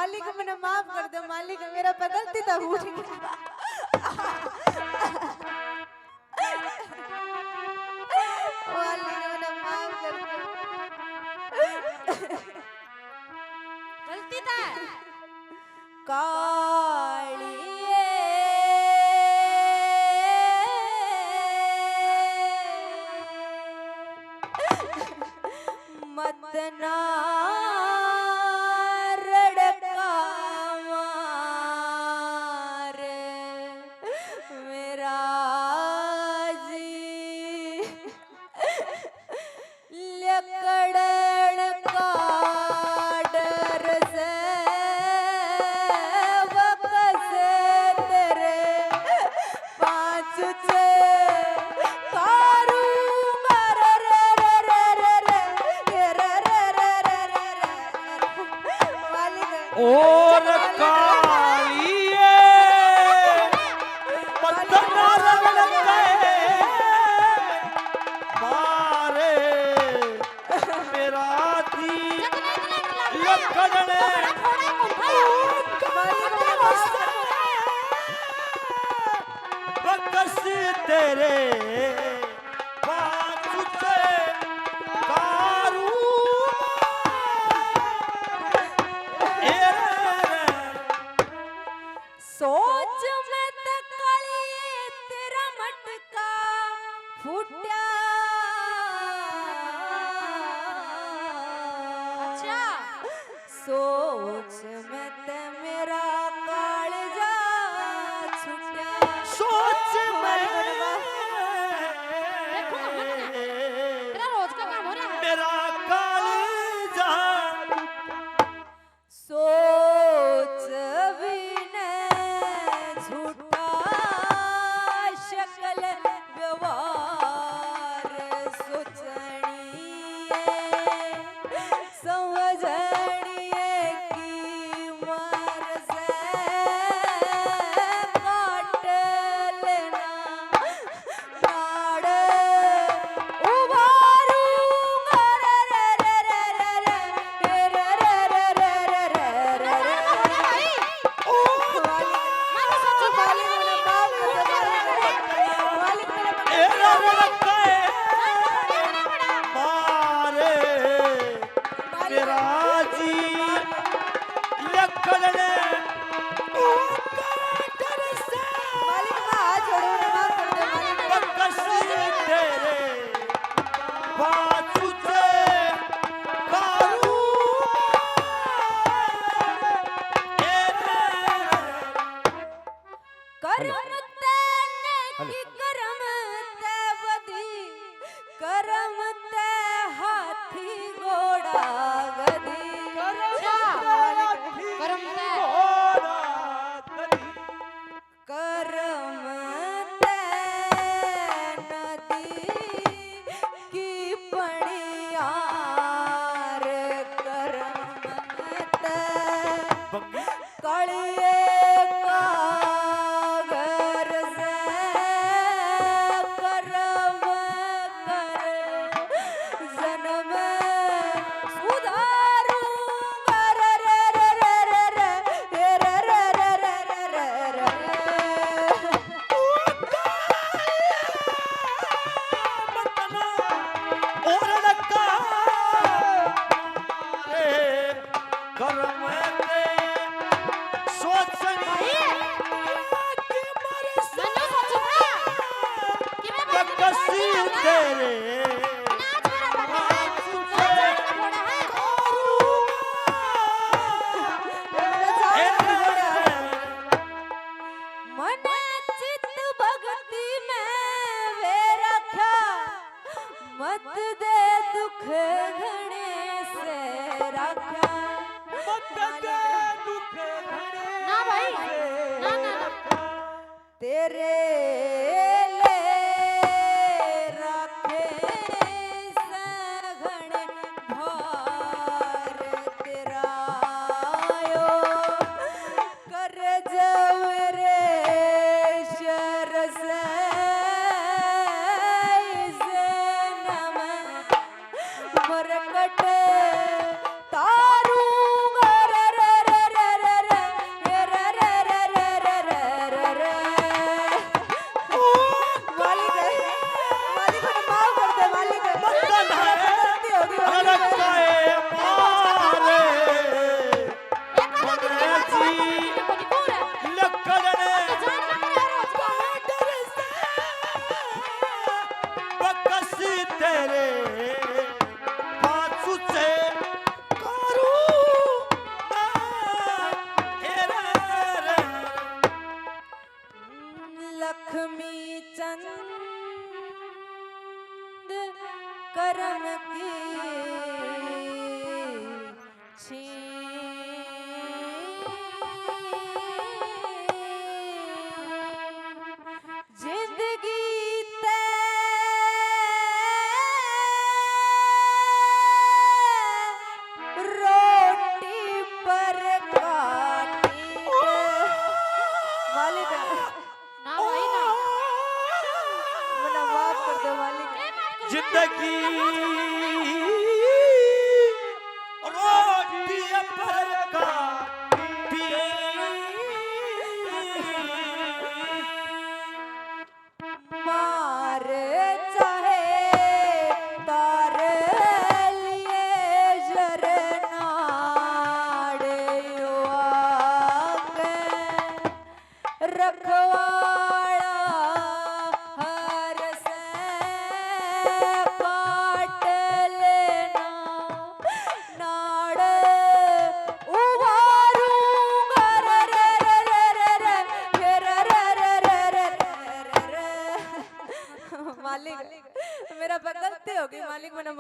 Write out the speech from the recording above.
मालिक मैंने माफ कर दो मालिक, मेरा पे गलती था भूल गया। मालिक मैंने माफ कर दो। गलती था कालिए मत ना रड़का मार मेरा जी लकड़न का डर से वकस तेरे पाँच छे कारूंगा रे रे रे रे रे रे रे रे रे रे रे रे मालिक और कालिए पत्थर रगड़ गए मारे मेरा दी लकड़ने बकस तेरे पाँच से सोच में तकली तेरा मटका फूटा अच्छा सोच में ते मेरा कालजा छुटा सोच में देखो तेरा रोज का काम हो रहा है मेरा कालजा सोच भी ने झूठा शक्ल व्यवहार सोचणिए समझणिए की मर से काट लेना नाड़ उबारूंगा रे रे रे रे रे रे रे रे रे रे रे रे रे मारे मेरा जी लकड़ने बकस तेरे बाजू से करम ते की करम ते बदी करम ते हाथी घोड़ा गदी करम से करम ते नदी की पणियार करम ते कालिए कागर से करम कर जन्म सुधारूंगा रे रे रे रे रे रे रे रे रे रे रे रे और लगा करम सोचनी मैंने सोचा कि मैं बकसी तेरे मन चित भक्ति में वे रखा मत दे दुख घने से रखा ना भाई ना ना ना तेरे ले रखे सघन भार तेरा यो कर जवरे शरस नम मरकट तारूंगा रे रे रे रे करम की जिंदगी ते रोटी पर काटी मालिक ना भाई ना मना माफ कर दो मालिक जिंदगी रोटी पर काटी मार चाहे तार लिए जरनाड़े आगे रखवाड़ा हर से काट लेना नाड़ उबारूंगा रे रे रे रे रे रे रे रे रे रे रे मालिक मेरा गलती होगी मालिक मैंने